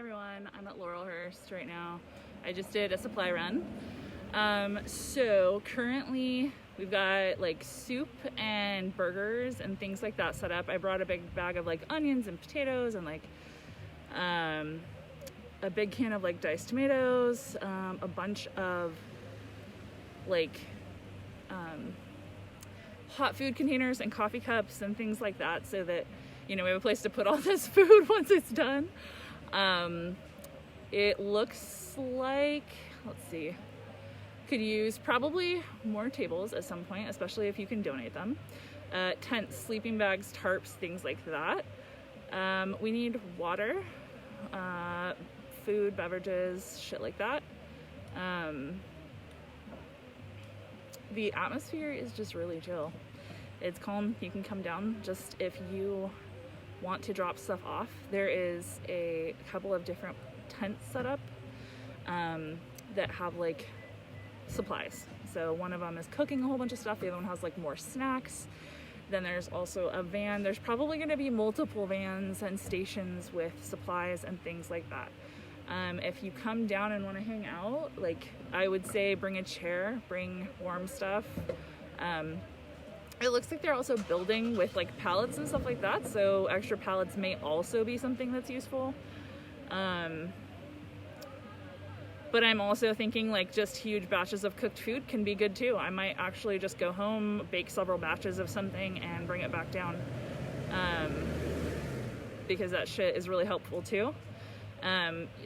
everyone, I'm at Laurelhurst right now. I just did a supply run. So currently we've got like soup and burgers and things like that set up. I brought a big bag of like onions and potatoes and like a big can of like diced tomatoes, a bunch of like hot food containers and coffee cups and things like that, so that we have a place to put all this food once it's done. It looks like, let's see, could use probably more tables at some point, especially if you can donate them. Tents, sleeping bags, tarps, things like that. We need water, food, beverages, shit like that. The atmosphere is just really chill. It's calm. You can come down just if you want to drop stuff off. There is a couple of different tents set up that have like supplies. So one of them is cooking a whole bunch of stuff. The other one has like more snacks. Then there's also a van. There's probably going to be multiple vans and stations with supplies and things like that. If you come down and want to hang out, like I would say bring a chair, bring warm stuff. It looks like they're also building with like pallets and stuff like that, so extra pallets may also be something that's useful. But I'm also thinking like just huge batches of cooked food can be good too. I might actually just go home, bake several batches of something and bring it back down, because that shit is really helpful too.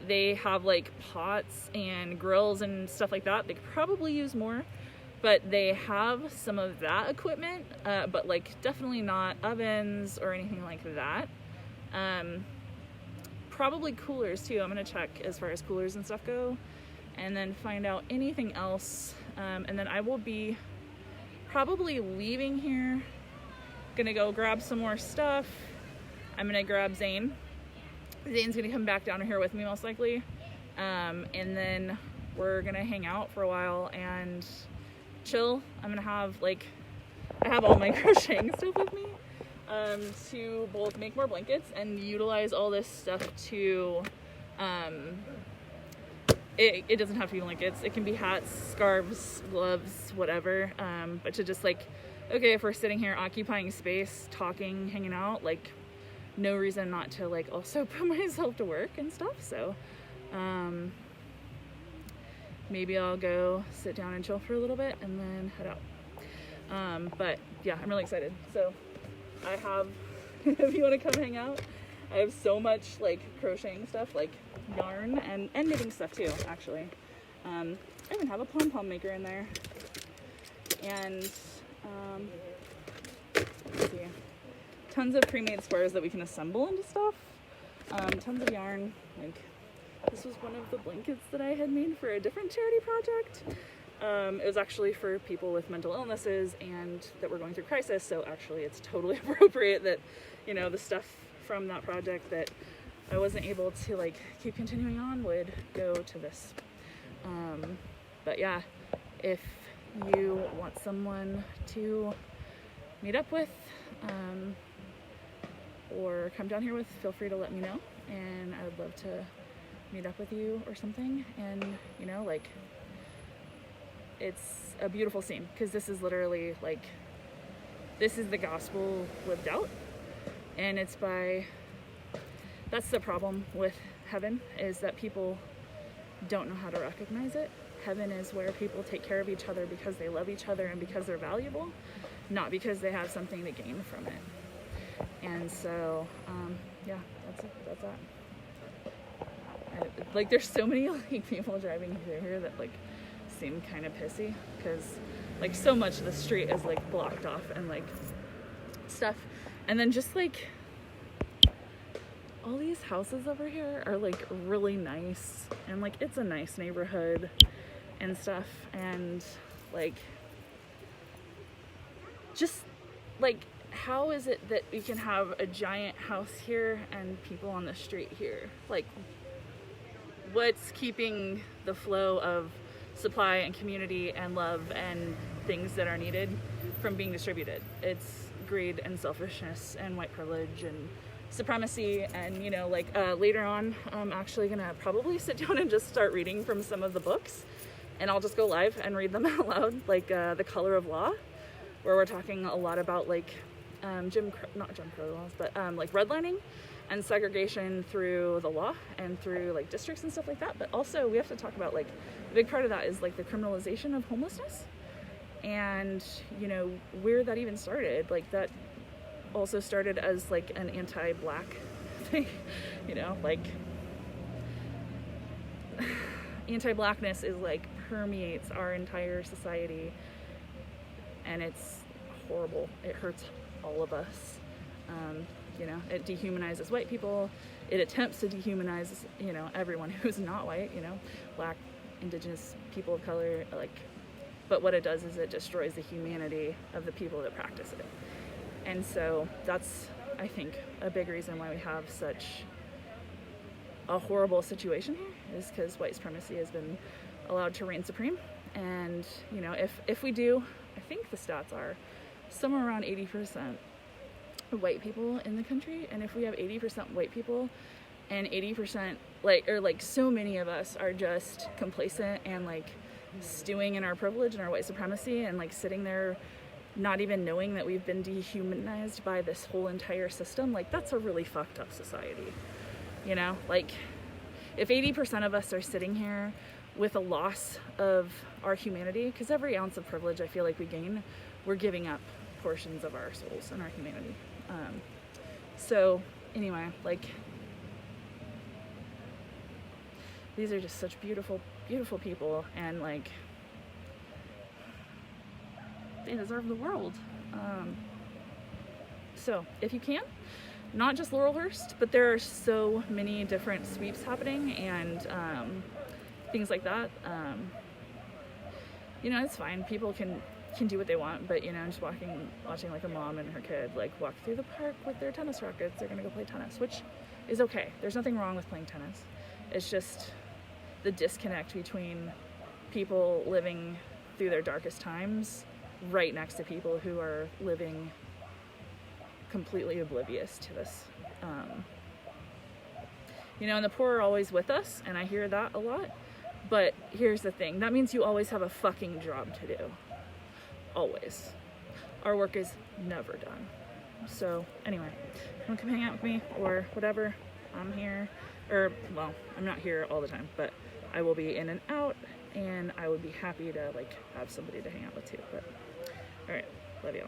They have like pots and grills and stuff like that. They could probably use more, but they have some of that equipment, but like definitely not ovens or anything like that. Probably coolers too. I'm gonna check as far as coolers and stuff go, and then find out anything else. And then I will be probably leaving here, gonna go grab some more stuff. I'm gonna grab Zane. Zane's gonna come back down here with me most likely, and then we're gonna hang out for a while and chill. I'm gonna have like, I have all my crocheting stuff with me to both make more blankets and utilize all this stuff to it doesn't have to be blankets, it can be hats, scarves, gloves, whatever, but to just like, okay, if we're sitting here occupying space, talking, hanging out, like no reason not to like also put myself to work and stuff. So maybe I'll go sit down and chill for a little bit and then head out. But yeah, I'm really excited. So I have, if you want to come hang out, I have so much like crocheting stuff, like yarn and knitting stuff too, actually. I even have a pom-pom maker in there. And let's see, tons of pre-made squares that we can assemble into stuff. Tons of yarn. Like this was one of the blankets that I had made for a different charity project. It was actually for people with mental illnesses and that were going through crisis, so actually it's totally appropriate that, the stuff from that project that I wasn't able to like keep continuing on would go to this. But yeah, if you want someone to meet up with, or come down here with, feel free to let me know, and I would love to meet up with you or something. And like, it's a beautiful scene, because this is literally like, this is the gospel lived out, and it's that's the problem with heaven, is that people don't know how to recognize it. Heaven is where people take care of each other because they love each other and because they're valuable, not because they have something to gain from it. And so, yeah, that's that. Like, there's so many like people driving through here that like seem kind of pissy, because like so much of the street is like blocked off and like stuff. And then just like all these houses over here are like really nice, and like it's a nice neighborhood and stuff, and like just like, how is it that we can have a giant house here and people on the street here? Like, what's keeping the flow of supply and community and love and things that are needed from being distributed? It's greed and selfishness and white privilege and supremacy. And, you know, like later on, I'm actually gonna probably sit down and just start reading from some of the books, and I'll just go live and read them out loud, like The Color of Law, where we're talking a lot about like not Jim Crow laws, but like redlining and segregation through the law and through like districts and stuff like that. But also we have to talk about, like, a big part of that is like the criminalization of homelessness, and, you know, where that even started. Like, that also started as like an anti-black thing, you know, like anti-blackness is like permeates our entire society, and it's horrible. It hurts all of us. You know, it dehumanizes white people. It attempts to dehumanize, you know, everyone who's not white, you know, black, indigenous, people of color, like, but what it does is it destroys the humanity of the people that practice it. And so that's, I think, a big reason why we have such a horrible situation here, is because white supremacy has been allowed to reign supreme. And, you know, if we do, I think the stats are somewhere around 80% white people in the country, and if we have 80% white people and 80% like so many of us are just complacent and like stewing in our privilege and our white supremacy, and like sitting there not even knowing that we've been dehumanized by this whole entire system, like, that's a really fucked up society. You know, like, if 80% of us are sitting here with a loss of our humanity, because every ounce of privilege I feel like we gain, we're giving up portions of our souls and our humanity. So anyway, like, these are just such beautiful, beautiful people, and like, they deserve the world. So if you can, not just Laurelhurst, but there are so many different sweeps happening and things like that. You know, it's fine. People can do what they want, but, you know, just watching like a mom and her kid like walk through the park with their tennis rackets, they're gonna go play tennis, which is okay. There's nothing wrong with playing tennis. It's just the disconnect between people living through their darkest times right next to people who are living completely oblivious to this. You know, and the poor are always with us, and I hear that a lot, but here's the thing, that means you always have a fucking job to do. Always. Our work is never done. So anyway, want to come hang out with me or whatever, I'm here. Or, well, I'm not here all the time, but I will be in and out, and I would be happy to like have somebody to hang out with too. But all right, love y'all.